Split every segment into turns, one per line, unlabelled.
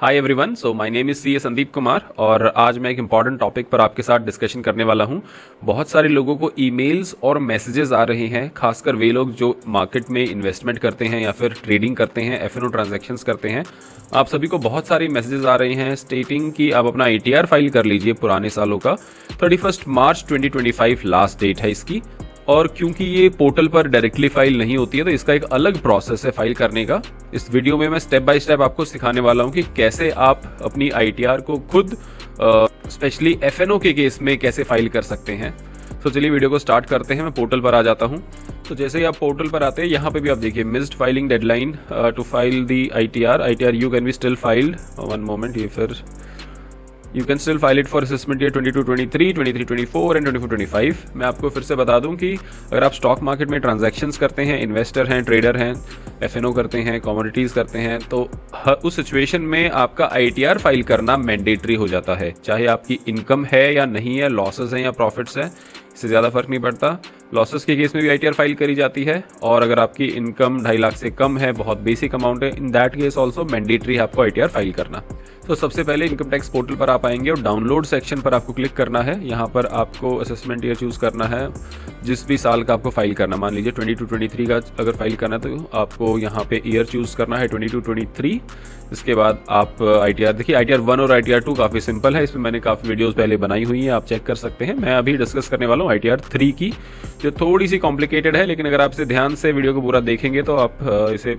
Hi everyone, so my name is C A Sandeep Kumar और आज मैं एक इम्पॉर्टेंट टॉपिक पर आपके साथ डिस्कशन करने वाला हूं। बहुत सारे लोगों को ईमेल्स और मैसेजेस आ रहे हैं, खासकर वे लोग जो मार्केट में इन्वेस्टमेंट करते हैं या फिर ट्रेडिंग करते हैं, एफएनओ ट्रांजैक्शंस करते हैं। आप सभी को बहुत सारे मैसेजेस आ रहे हैं स्टेटिंग कि आप अपना ATR फाइल कर लीजिए पुराने सालों का। 31 मार्च 2025 लास्ट डेट है इसकी, और क्योंकि ये पोर्टल पर डायरेक्टली फाइल नहीं होती है तो इसका एक अलग प्रोसेस है फाइल करने का। इस वीडियो में मैं स्टेप बाय स्टेप आपको सिखाने वाला हूं कि कैसे आप अपनी ITR को खुद स्पेशली FNO के केस में कैसे फाइल कर सकते हैं। तो चलिए वीडियो को स्टार्ट करते हैं। मैं पोर्टल पर आ जाता हूं। तो जैसे ही आप पोर्टल पर आते हैं, यहाँ पे भी आप देखिए missed filing deadline to file the ITR you can be still filed. One moment, ये फिर You can still file it for assessment year 22-23, 23-24 and 24-25। मैं आपको फिर से बता दूं कि अगर आप स्टॉक मार्केट में ट्रांजैक्शंस करते हैं, इन्वेस्टर हैं, ट्रेडर हैं, FNO करते हैं, कमोडिटीज़ करते हैं, तो उस सिचुएशन में आपका ITR फाइल करना मैंडेटरी हो जाता है। चाहे आपकी इनकम है या नहीं है, लॉसेस हैं या प्रॉफिट्स है, इससे ज़्यादा फर्क नहीं पड़ता। लॉसेस के केस में भी ITR फाइल करी जाती है, और अगर आपकी इनकम 2.5 लाख से कम है, बहुत बेसिक अमाउंट है, in that case also mandatory है आपको ITR फाइल करना। तो सबसे पहले इनकम टैक्स पोर्टल पर आप आएंगे और डाउनलोड सेक्शन पर आपको क्लिक करना है। यहाँ पर आपको असेसमेंट ईयर चूज़ करना है, जिस भी साल का आपको फाइल करना। मान लीजिए 22-23 का अगर फाइल करना है तो आपको यहाँ पे ईयर चूज़ करना है 22-23। इसके बाद आप ITR देखिए, ITR 1 और ITR 2 काफ़ी सिंपल है, इसमें मैंने काफ़ी वीडियोस पहले बनाई हुई हैं, आप चेक कर सकते हैं। मैं अभी डिस्कस करने वाला हूँ ITR 3 की, जो थोड़ी सी कॉम्प्लिकेटेड है, लेकिन अगर आप इसे ध्यान से वीडियो को पूरा देखेंगे तो आप इसे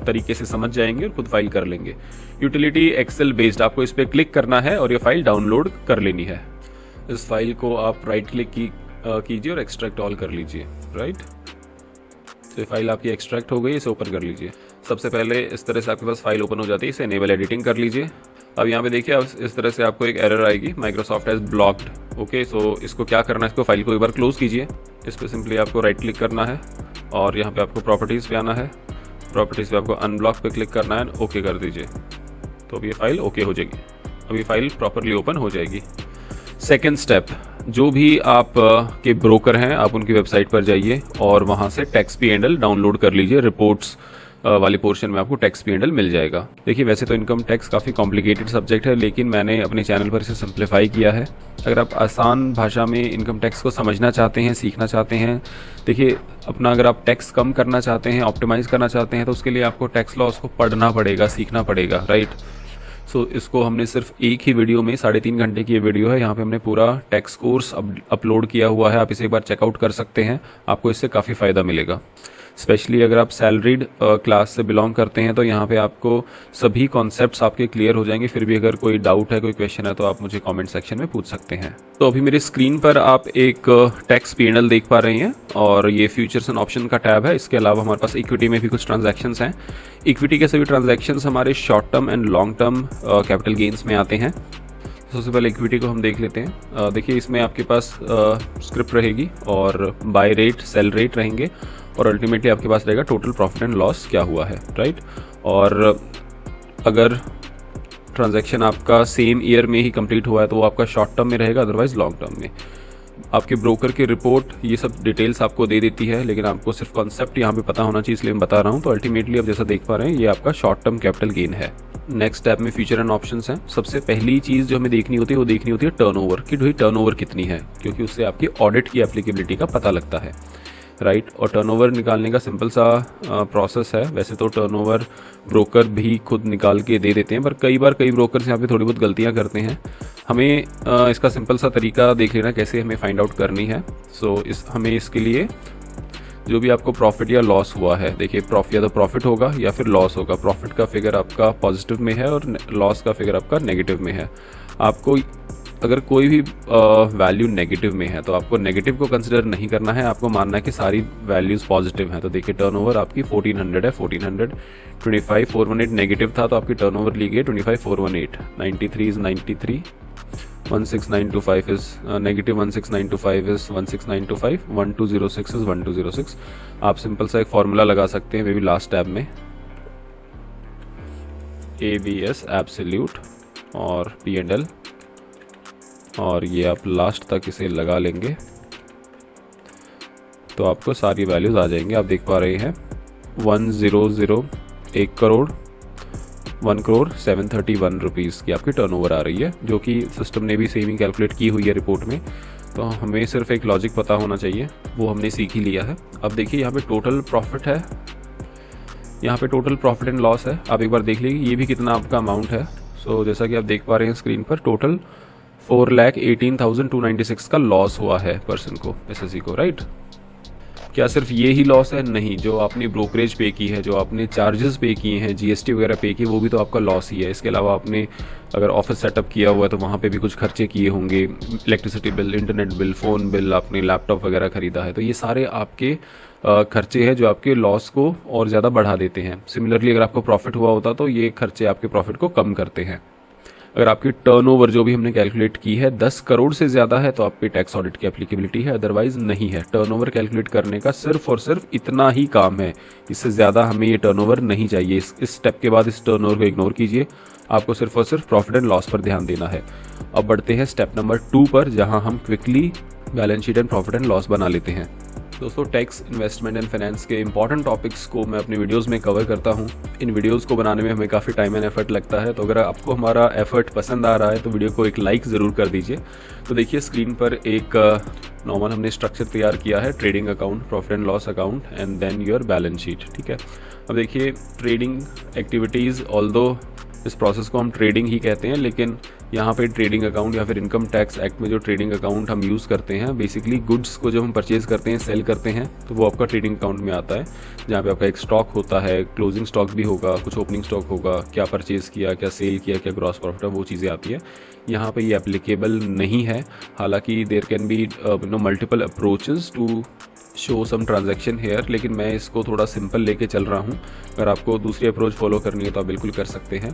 तरीके से समझ जाएंगे और खुद फाइल कर लेंगे। यूटिलिटी एक्सेल बेस्ड, आपको इस पर क्लिक करना है और ये फाइल डाउनलोड कर लेनी है। इस फाइल को आप राइट क्लिक कीजिए और एक्सट्रैक्ट ऑल कर लीजिए। राइट, तो फाइल आपकी एक्सट्रैक्ट हो गई, इसे ओपन कर लीजिए। सबसे पहले इस तरह से आपके पास फाइल ओपन हो जाती है, इसे एनेबल एडिटिंग कर लीजिए। अब यहाँ पे देखिए, इस तरह से आपको एक एरर आएगी, माइक्रोसॉफ्ट हैज ब्लॉक्ड। ओके, सो इसको क्या करना है, इसको फाइल को एक बार क्लोज कीजिए। इस पर सिंपली आपको राइट क्लिक करना है और यहाँ पे आपको प्रॉपर्टीज़ पे आना है। प्रॉपर्टीज़ पे आपको अनब्लॉक पे क्लिक करना है, ओके कर दीजिए। तो अब ये फाइल ओके हो जाएगी, अब ये फाइल प्रॉपरली ओपन हो जाएगी। सेकेंड स्टेप, जो भी आप के ब्रोकर हैं, आप उनकी वेबसाइट पर जाइए और वहाँ से टैक्स P&L डाउनलोड कर लीजिए। रिपोर्ट्स वाले पोर्शन में आपको टैक्स P&L मिल जाएगा। देखिए, वैसे तो इनकम टैक्स काफ़ी कॉम्प्लिकेटेड सब्जेक्ट है, लेकिन मैंने अपने चैनल पर इसे सिंप्लीफाई किया है। अगर आप आसान भाषा में इनकम टैक्स को समझना चाहते हैं, सीखना चाहते हैं, देखिए अपना अगर आप टैक्स कम करना चाहते हैं, ऑप्टिमाइज़ करना चाहते हैं, तो उसके लिए आपको टैक्स लॉस को पढ़ना पड़ेगा, सीखना पड़ेगा। राइट, सो इसको हमने सिर्फ एक ही वीडियो में 3.5 घंटे की ये वीडियो है, यहाँ पे हमने पूरा टैक्स कोर्स अपलोड किया हुआ है। आप इसे एक बार चेकआउट कर सकते हैं, आपको इससे काफ़ी फ़ायदा मिलेगा। स्पेशली अगर आप सैलरीड क्लास से बिलोंग करते हैं तो यहाँ पे आपको सभी कॉन्सेप्ट्स आपके क्लियर हो जाएंगे। फिर भी अगर कोई डाउट है, कोई क्वेश्चन है, तो आप मुझे कमेंट सेक्शन में पूछ सकते हैं। तो अभी मेरी स्क्रीन पर आप एक टैक्स P&L देख पा रहे हैं और ये फ्यूचर्स एंड ऑप्शन का टैब है। इसके अलावा हमारे पास इक्विटी में भी कुछ ट्रांजैक्शंस हैं। इक्विटी के सभी ट्रांजैक्शंस हमारे short term and long term capital gains में आते हैं। सबसे पहले इक्विटी को हम देख लेते हैं। देखिए, इसमें आपके पास स्क्रिप्ट रहेगी और बाय रेट, सेल रेट रहेंगे, और अल्टीमेटली आपके पास रहेगा टोटल प्रॉफिट एंड लॉस क्या हुआ है। राइट, और अगर ट्रांजैक्शन आपका सेम ईयर में ही कंप्लीट हुआ है तो वो आपका शॉर्ट टर्म में रहेगा, अदरवाइज लॉन्ग टर्म में। आपके ब्रोकर की रिपोर्ट ये सब डिटेल्स आपको दे देती है, लेकिन आपको सिर्फ कॉन्सेप्ट यहाँ पे पता होना चाहिए, इसलिए मैं बता रहा हूँ। तो अल्टीमेटली आप जैसा देख पा रहे हैं, ये आपका शॉर्ट टर्म कैपिटल गेन है। नेक्स्ट स्टेप में फीचर एंड ऑप्शंस हैं। सबसे पहली चीज़ जो हमें देखनी होती है वो देखनी होती है टर्नओवर, कि भाई टर्नओवर कितनी है, क्योंकि उससे आपकी ऑडिट की एप्लीकेबिलिटी का पता लगता है। राइट, और टर्नओवर निकालने का सिंपल सा प्रोसेस है। वैसे तो टर्नओवर ब्रोकर भी खुद निकाल के दे देते हैं, पर कई बार कई ब्रोकर्स यहाँ पे थोड़ी बहुत गलतियाँ करते हैं। हमें इसका सिंपल सा तरीका देख लेना कैसे हमें फाइंड आउट करनी है। सो हमें इसके लिए जो भी आपको प्रॉफिट या लॉस हुआ है, देखिए या तो प्रॉफिट होगा या फिर लॉस होगा। प्रॉफिट का फिगर आपका पॉजिटिव में है और लॉस का फिगर आपका नेगेटिव में है। आपको अगर कोई भी वैल्यू नेगेटिव में है तो आपको नेगेटिव को कंसिडर नहीं करना है, आपको मानना है कि सारी वैल्यूज़ पॉजिटिव हैं। तो देखिए, टर्नओवर आपकी 1400 है, 1400, 25,418 नेगेटिव था तो आपकी टर्नओवर ली गई 25,418, 93 is 93, 16925 is negative, 16925 is 16925, 1206 is 1206। आप सिंपल सा एक फॉर्मूला लगा सकते हैं, मे बी लास्ट टैब में, ABS एब्सोल्यूट और P&L, और ये आप लास्ट तक इसे लगा लेंगे तो आपको सारी वैल्यूज आ जाएंगी। आप देख पा रहे हैं 100, 1 करोड़, 1,731 रुपीज़ की आपकी टर्नओवर आ रही है, जो कि सिस्टम ने भी सेम ही कैलकुलेट की हुई है रिपोर्ट में। तो हमें सिर्फ एक लॉजिक पता होना चाहिए, वो हमने सीख ही लिया है। अब देखिए यहाँ पे टोटल प्रॉफिट है, यहाँ पे टोटल प्रॉफिट एंड लॉस है। आप एक बार देख लीजिए ये भी कितना आपका अमाउंट है। सो जैसा कि आप देख पा रहे हैं स्क्रीन पर, टोटल 4,18,296 का लॉस हुआ है पर्सन को, एसएससी को, राइट। क्या सिर्फ ये ही लॉस है? नहीं, जो आपने ब्रोकरेज पे की है, जो आपने चार्जेस पे किए हैं, जीएसटी वगैरह पे की, वो भी तो आपका लॉस ही है। इसके अलावा आपने अगर ऑफिस सेटअप किया हुआ है तो वहाँ पे भी कुछ खर्चे किए होंगे, electricity bill, internet bill, phone bill, आपने लैपटॉप वगैरह खरीदा है, तो ये सारे आपके खर्चे हैं जो आपके लॉस को और ज़्यादा बढ़ा देते हैं। सिमिलरली अगर आपको प्रॉफिट हुआ होता तो ये खर्चे आपके प्रॉफिट को कम करते हैं। अगर आपकी टर्नओवर जो भी हमने कैलकुलेट की है 10 करोड़ से ज़्यादा है तो आप पे टैक्स ऑडिट की एप्लीकेबिलिटी है, अदरवाइज नहीं है। टर्नओवर कैलकुलेट करने का सिर्फ और सिर्फ इतना ही काम है, इससे ज़्यादा हमें ये टर्नओवर नहीं चाहिए। इस स्टेप के बाद इस टर्नओवर को इग्नोर कीजिए, आपको सिर्फ और सिर्फ प्रॉफिट एंड लॉस पर ध्यान देना है। अब बढ़ते हैं स्टेप नंबर 2 पर, जहाँ हम quickly balance sheet and profit and loss बना लेते हैं। दोस्तों, टैक्स, इन्वेस्टमेंट एंड फाइनेंस के इंपॉर्टेंट टॉपिक्स को मैं अपनी वीडियोस में कवर करता हूं। इन वीडियोस को बनाने में हमें काफ़ी टाइम एंड एफर्ट लगता है, तो अगर आपको हमारा एफर्ट पसंद आ रहा है तो वीडियो को एक लाइक ज़रूर कर दीजिए। तो देखिए स्क्रीन पर एक नॉर्मल हमने स्ट्रक्चर तैयार किया है, trading account, profit and loss account and then your balance sheet, ठीक है। अब देखिए ट्रेडिंग एक्टिविटीज़, ऑल्दो इस प्रोसेस को हम ट्रेडिंग ही कहते हैं, लेकिन यहाँ पे ट्रेडिंग अकाउंट या फिर इनकम टैक्स एक्ट में जो ट्रेडिंग अकाउंट हम यूज़ करते हैं, बेसिकली गुड्स को जब हम परचेज करते हैं, सेल करते हैं, तो वो आपका ट्रेडिंग अकाउंट में आता है, जहाँ पे आपका एक स्टॉक होता है, क्लोजिंग स्टॉक भी होगा, कुछ ओपनिंग स्टॉक होगा, क्या परचेज किया, क्या सेल किया, क्या ग्रॉस प्रॉफिट है, वो चीज़ें आती है। यहाँ पे ये एप्लीकेबल नहीं है, हालांकि there can be multiple approaches to show some transaction here, लेकिन मैं इसको थोड़ा सिंपल लेके चल रहा हूँ। अगर आपको दूसरी अप्रोच फॉलो करनी है तो आप बिल्कुल कर सकते हैं।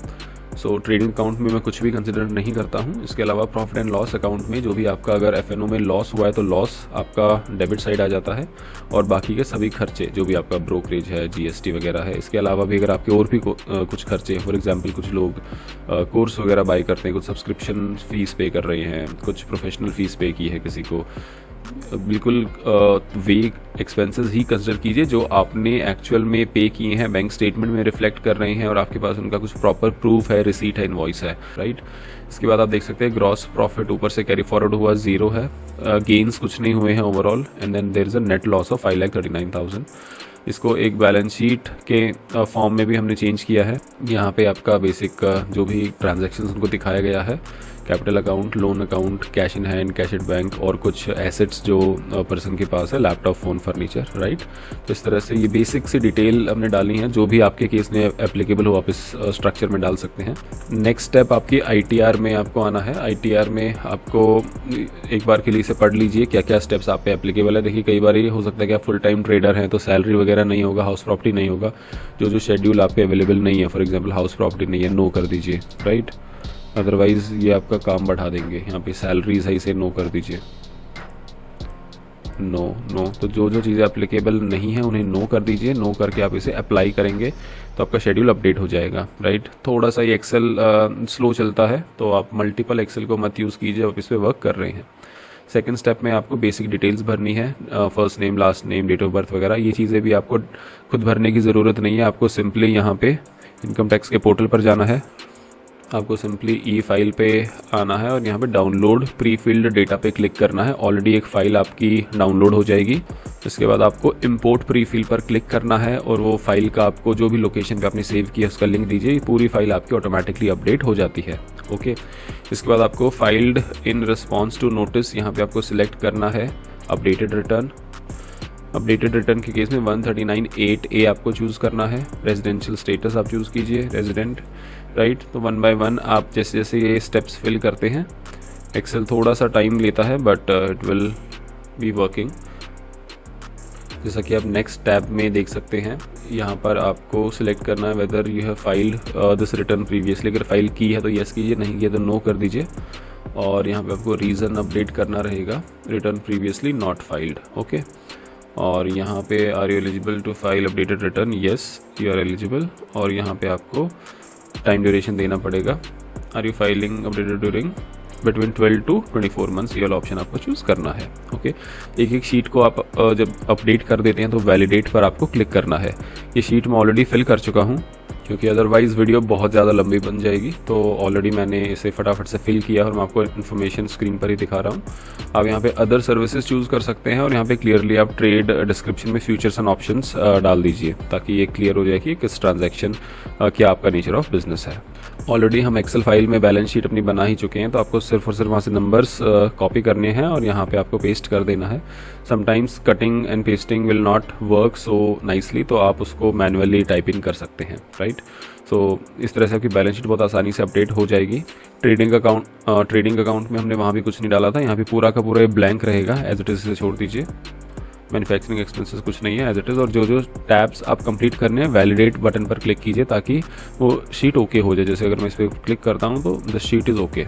सो ट्रेडिंग अकाउंट में मैं कुछ भी कंसिडर नहीं करता हूँ। इसके अलावा प्रॉफिट एंड लॉस अकाउंट में जो भी आपका अगर एफएनओ में लॉस हुआ है तो लॉस आपका डेबिट साइड आ जाता है, और बाकी के सभी खर्चे जो भी आपका ब्रोकरेज है, जीएसटी वगैरह है, इसके अलावा भी अगर आपके और भी कुछ खर्चे, फॉर एग्जांपल कुछ लोग कोर्स वगैरह बाई करते हैं, कुछ सब्सक्रिप्शन फीस पे कर रहे हैं, कुछ प्रोफेशनल फीस पे की है किसी को, बिल्कुल वे एक्सपेंसेस ही कंसिडर कीजिए जो आपने एक्चुअल में पे किए हैं, बैंक स्टेटमेंट में रिफ्लेक्ट कर रहे हैं और आपके पास उनका कुछ प्रॉपर प्रूफ है, रिसीट है, इनवॉइस है, राइट। इसके बाद आप देख सकते हैं ग्रॉस प्रॉफिट ऊपर से कैरी फॉरवर्ड हुआ 0 है, गेन्स कुछ नहीं हुए हैं overall, and then there is a net loss of 5,39,000। इसको एक बैलेंस शीट के फॉर्म में भी हमने चेंज किया है। यहाँ पे आपका बेसिक जो भी ट्रांजैक्शंस उनको दिखाया गया है, capital account, loan account, cash in hand, cash at bank, और कुछ एसेट्स जो पर्सन के पास है, लैपटॉप, फ़ोन, फर्नीचर, राइट। तो इस तरह से ये बेसिक सी डिटेल हमने डाली है, जो भी आपके केस में एप्लीकेबल हो आप इस स्ट्रक्चर में डाल सकते हैं। नेक्स्ट स्टेप आपकी आईटीआर में आपको आना है। आईटीआर में आपको एक बार के लिए इसे पढ़ लीजिए क्या क्या स्टेप्स आप पे एप्लीकेबल है। देखिए कई बार ये हो सकता है कि आप फुल टाइम ट्रेडर हैं तो सैलरी वगैरह नहीं होगा, हाउस प्रॉपर्टी नहीं होगा, जो शेड्यूल आपके अवेलेबल नहीं है, फॉर एग्जाम्पल हाउस प्रॉपर्टी नहीं है, नो कर दीजिए, राइट। अदरवाइज ये आपका काम बढ़ा देंगे। यहाँ पे सैलरी सही से नो कर दीजिए, नो। तो जो जो चीज़ें एप्लीकेबल नहीं है उन्हें नो कर दीजिए। नो करके आप इसे अप्लाई करेंगे तो आपका शेड्यूल अपडेट हो जाएगा, राइट। थोड़ा सा ये एक्सेल स्लो चलता है तो आप मल्टीपल एक्सेल को मत यूज़ कीजिए, आप इस पर वर्क कर रहे हैं। सेकंड स्टेप में आपको बेसिक डिटेल्स भरनी है, first name, last name, date of birth वगैरह। ये चीज़ें भी आपको खुद भरने की ज़रूरत नहीं है, आपको सिंपली यहाँ पे इनकम टैक्स के पोर्टल पर जाना है, आपको सिंपली ई फाइल पे आना है और यहाँ पे डाउनलोड प्री फिल्ड डेटा पे क्लिक करना है। ऑलरेडी एक फ़ाइल आपकी डाउनलोड हो जाएगी। इसके बाद आपको इंपोर्ट प्री फिल पर क्लिक करना है और वो फाइल का आपको जो भी लोकेशन पे आपने सेव किया उसका लिंक दीजिए, पूरी फाइल आपकी ऑटोमेटिकली अपडेट हो जाती है, ओके। इसके बाद आपको filed in response to notice, यहाँ पे आपको सिलेक्ट करना है अपडेटेड रिटर्न। अपडेटेड रिटर्न के केस में 139(8)(a) आपको चूज़ करना है। रेजिडेंशियल स्टेटस आप चूज़ कीजिए, रेजिडेंट, राइट। तो 1 बाय 1 आप जैसे जैसे ये स्टेप्स फिल करते हैं, एक्सेल थोड़ा सा टाइम लेता है but it will be working. जैसा कि आप नेक्स्ट टैब में देख सकते हैं, यहाँ पर आपको सिलेक्ट करना है whether you have filed this return previously. अगर फाइल की है तो येस कीजिए, नहीं किया तो नो कर दीजिए। और यहाँ पे आपको रीज़न अपडेट करना रहेगा, return previously not filed, okay. और यहाँ पे are you eligible to file updated return, yes you are eligible. और यहाँ पे आपको टाइम ड्यूरेशन देना पड़ेगा, are you filing updated during between 12 to 24 months, ये वाला ऑप्शन आपको चूज़ करना है, ओके। एक एक शीट को आप जब अपडेट कर देते हैं तो वैलिडेट पर आपको क्लिक करना है। ये शीट मैं ऑलरेडी फिल कर चुका हूँ, क्योंकि अदरवाइज़ वीडियो बहुत ज़्यादा लंबी बन जाएगी। तो ऑलरेडी मैंने इसे फटाफट से फिल किया और मैं आपको इन्फॉर्मेशन स्क्रीन पर ही दिखा रहा हूँ। आप यहाँ पे अदर सर्विसेज चूज़ कर सकते हैं और यहाँ पे क्लियरली आप ट्रेड डिस्क्रिप्शन में फ्यूचर्स एंड ऑप्शंस डाल दीजिए, ताकि ये क्लियर हो जाए कि किस ट्रांजैक्शन क्या आपका नेचर ऑफ बिजनेस है। ऑलरेडी हम एक्सेल फाइल में बैलेंस शीट अपनी बना ही चुके हैं, तो आपको सिर्फ और सिर्फ वहाँ से नंबर्स कॉपी करने हैं और यहाँ पे आपको पेस्ट कर देना है। Sometimes cutting and pasting will not work so nicely, तो आप उसको मैनुअली टाइपिंग कर सकते हैं, राइट। सो इस तरह से आपकी बैलेंस शीट बहुत आसानी से अपडेट हो जाएगी। ट्रेडिंग अकाउंट में हमने वहाँ भी कुछ नहीं डाला था, यहाँ पे पूरा का पूरा ब्लैंक रहेगा, एज इट इज़ से छोड़ दीजिए। मैन्युफैक्चरिंग एक्सपेंसेस कुछ नहीं है, एज इट इज़। और जो टैब्स आप कंप्लीट करने हैं वैलिडेट बटन पर क्लिक कीजिए, ताकि वो शीट ओके हो जाए। जैसे अगर मैं इस पर क्लिक करता हूँ तो द शीट इज़ ओके,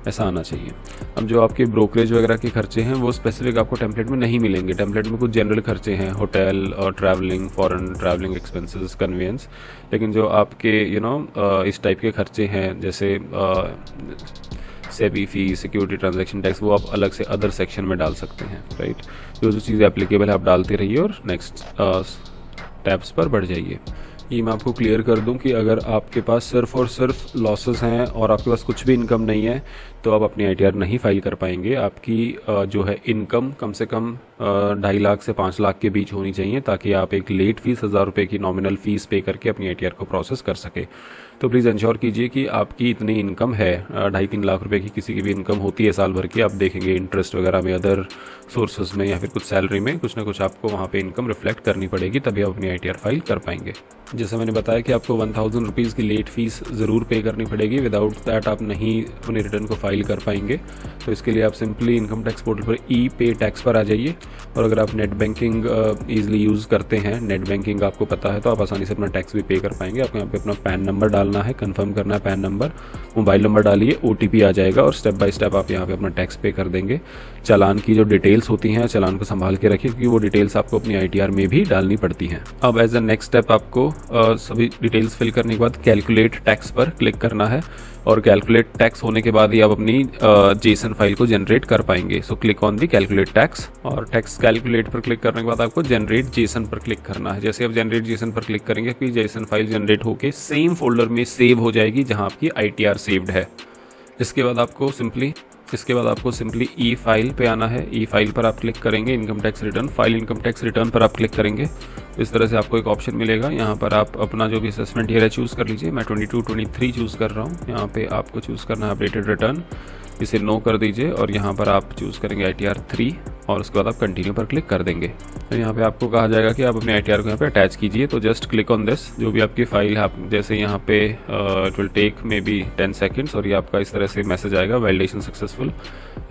ऐसा आना चाहिए। अब जो आपके ब्रोकरेज वगैरह के खर्चे हैं वो स्पेसिफिक आपको टेम्पलेट में नहीं मिलेंगे। टेम्पलेट में कुछ जनरल खर्चे हैं, होटल और travelling, foreign travelling expenses, conveyance. लेकिन जो आपके इस टाइप के खर्चे हैं, जैसे SEBI fee, security transaction tax, वो आप अलग से अदर सेक्शन में डाल सकते हैं, राइट। जो चीज़ें एप्लीकेबल है आप डालते रहिए और नेक्स्ट टैब्स पर बढ़ जाइए। ये मैं आपको क्लियर कर दूं कि अगर आपके पास सिर्फ और सिर्फ लॉसेस हैं और आपके पास कुछ भी इनकम नहीं है, तो आप अपनी ITR नहीं फाइल कर पाएंगे। आपकी जो है इनकम कम से कम 2.5 लाख से 5 लाख के बीच होनी चाहिए, ताकि आप एक लेट फीस 1000 रुपये की नॉमिनल फीस पे करके अपनी ITR को प्रोसेस कर सके। तो प्लीज़ इंश्योर कीजिए कि आपकी इतनी इनकम है। 2.5-3 लाख रुपए की किसी की भी इनकम होती है साल भर की, आप देखेंगे इंटरेस्ट वगैरह में, अदर सोर्सेज में, या फिर कुछ सैलरी में कुछ ना कुछ आपको वहाँ पे इनकम रिफ्लेक्ट करनी पड़ेगी, तभी आप अपनी ITR फाइल कर पाएंगे। जैसे मैंने बताया कि आपको 1000 रुपीज़ की लेट फीस ज़रूर पे करनी पड़ेगी, विदाउट दैट आप नहीं अपने रिटर्न को फाइल कर पाएंगे। तो इसके लिए आप सिंपली इनकम टैक्स पोर्टल पर ई-पे टैक्स पर आ जाइए, और अगर आप नेट बैंकिंग ईजिली यूज़ करते हैं, नेट बैंकिंग आपको पता है, तो आप आसानी से अपना टैक्स भी पे कर पाएंगे। आपको यहाँ पे अपना पैन नंबर डालना है, कंफर्म करना है पैन नंबर, मोबाइल नंबर डालिए, OTP आ जाएगा और स्टेप बाय स्टेप आप यहाँ पे अपना टैक्स पे कर देंगे। चालान की जो डिटेल्स होती हैं, चालान को संभाल के रखिए, क्योंकि वो डिटेल्स आपको अपनी ITR में भी डालनी पड़ती हैं। अब एज अ नेक्स्ट स्टेप आपको सभी डिटेल्स फिल करने के बाद कैलकुलेट टैक्स पर क्लिक करना है, और कैलकुलेट टैक्स होने के बाद ही आप अपनी JSON फाइल को जनरेट कर पाएंगे। So click on the calculate tax, और टैक्स कैलकुलेट पर क्लिक करने के बाद आपको जनरेट JSON पर क्लिक करना है। जैसे आप जनरेट JSON पर क्लिक करेंगे, कि JSON फाइल जनरेट होकर सेम फोल्डर में सेव हो जाएगी जहां आपकी ITR सेव्ड है। इसके बाद आपको सिंपली ई फाइल पे आना है। ई फाइल पर आप क्लिक करेंगे, income tax return, file income tax return पर आप क्लिक करेंगे। इस तरह से आपको एक ऑप्शन मिलेगा, यहाँ पर आप अपना जो भी असेसमेंट ईयर है चूज़ कर लीजिए। मैं 22-23 चूज़ कर रहा हूँ। यहाँ पे आपको चूज़ करना है अपडेटेड रिटर्न, इसे नो कर दीजिए, और यहाँ पर आप चूज़ करेंगे ITR 3, और उसके बाद आप कंटिन्यू पर क्लिक कर देंगे। तो यहाँ पे आपको कहा जाएगा कि आप अपने ITR को यहाँ पे अटैच कीजिए। तो जस्ट क्लिक ऑन दिस, जो भी आपकी फाइल है, आप जैसे यहाँ पे इट विल टेक मे बी 10 सेकेंड्स, और ये आपका इस तरह से मैसेज आएगा, वैलिडेशन सक्सेसफुल।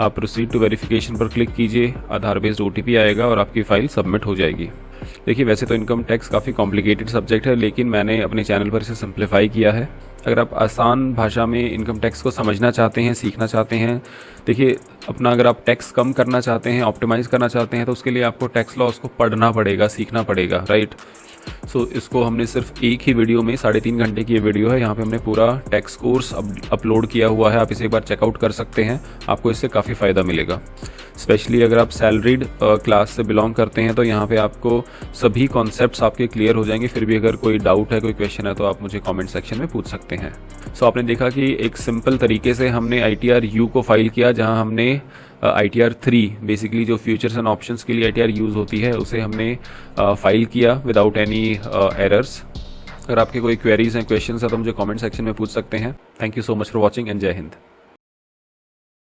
आप प्रोसीड टू वेरिफिकेशन पर क्लिक कीजिए, आधार बेस्ड OTP आएगा और आपकी फाइल सबमिट हो जाएगी। देखिए, वैसे तो इनकम टैक्स काफ़ी कॉम्प्लिकेटेड सब्जेक्ट है, लेकिन मैंने अपने चैनल पर इसे सिंप्लीफाई किया है। अगर आप आसान भाषा में इनकम टैक्स को समझना चाहते हैं, सीखना चाहते हैं, देखिए अपना अगर आप टैक्स कम करना चाहते हैं, ऑप्टिमाइज करना चाहते हैं, तो उसके लिए आपको टैक्स लॉस को पढ़ना पड़ेगा, सीखना पड़ेगा, राइट। सो इसको हमने सिर्फ एक ही वीडियो में 3.5 घंटे की ये वीडियो है, यहाँ पे हमने पूरा टैक्स कोर्स अपलोड किया हुआ है। आप इसे एक बार चेकआउट कर सकते हैं, आपको इससे काफ़ी फ़ायदा मिलेगा। स्पेशली अगर आप सैलरीड क्लास से बिलोंग करते हैं, तो यहाँ पे आपको सभी कॉन्सेप्ट्स आपके क्लियर हो जाएंगे। फिर भी अगर कोई डाउट है, कोई क्वेश्चन है, तो आप मुझे कमेंट सेक्शन में पूछ सकते हैं। सो आपने देखा कि एक सिंपल तरीके से हमने ITR U को फाइल किया, जहाँ हमने ITR 3 बेसिकली जो फ्यूचर्स एंड ऑप्शंस के लिए ITR यूज़ होती है, उसे हमने फाइल किया विदाउट एनी एरर्स। अगर आपके कोई क्वेरीज हैं, क्वेश्चंस हैं, तो मुझे कमेंट सेक्शन में पूछ सकते हैं। Thank you so much for watching and जय हिंद।